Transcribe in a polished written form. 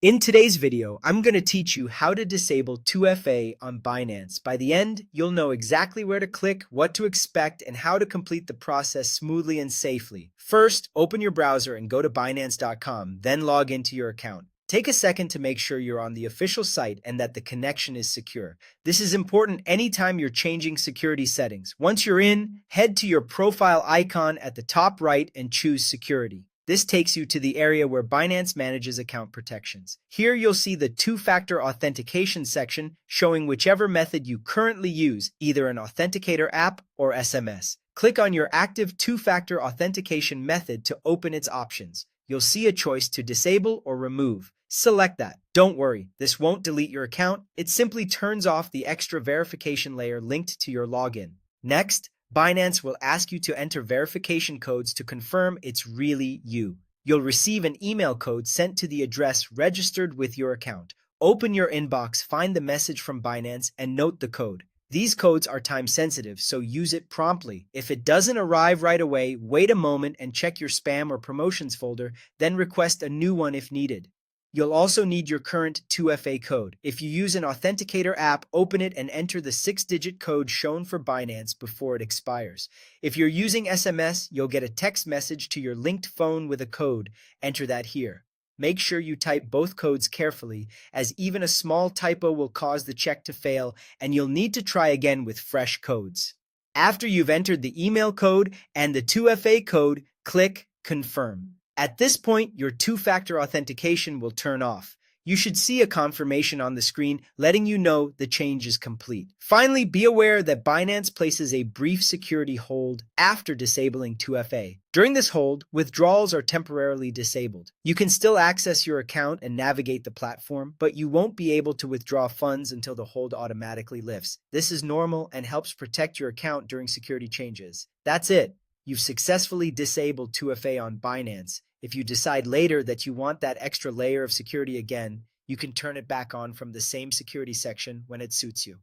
In today's video, I'm going to teach you how to disable 2FA on Binance. By the end, you'll know exactly where to click, what to expect, and how to complete the process smoothly and safely. First, open your browser and go to Binance.com, then log into your account. Take a second to make sure you're on the official site and that the connection is secure. This is important anytime you're changing security settings. Once you're in, head to your profile icon at the top right and choose Security. This takes you to the area where Binance manages account protections. Here you'll see the two-factor authentication section showing whichever method you currently use, either an Authenticator app or SMS. Click on your active two-factor authentication method to open its options. You'll see a choice to disable or remove. Select that. Don't worry, this won't delete your account. It simply turns off the extra verification layer linked to your login. Next, Binance will ask you to enter verification codes to confirm it's really you. You'll receive an email code sent to the address registered with your account. Open your inbox, find the message from Binance, and note the code. These codes are time sensitive, so use it promptly. If it doesn't arrive right away, wait a moment and check your spam or promotions folder, then request a new one if needed. You'll also need your current 2FA code. If you use an Authenticator app, open it and enter the 6-digit code shown for Binance before it expires. If you're using SMS, you'll get a text message to your linked phone with a code. Enter that here. Make sure you type both codes carefully, as even a small typo will cause the check to fail, and you'll need to try again with fresh codes. After you've entered the email code and the 2FA code, click Confirm. At this point, your two-factor authentication will turn off. You should see a confirmation on the screen letting you know the change is complete. Finally, be aware that Binance places a brief security hold after disabling 2FA. During this hold, withdrawals are temporarily disabled. You can still access your account and navigate the platform, but you won't be able to withdraw funds until the hold automatically lifts. This is normal and helps protect your account during security changes. That's it. You've successfully disabled 2FA on Binance. If you decide later that you want that extra layer of security again, you can turn it back on from the same security section when it suits you.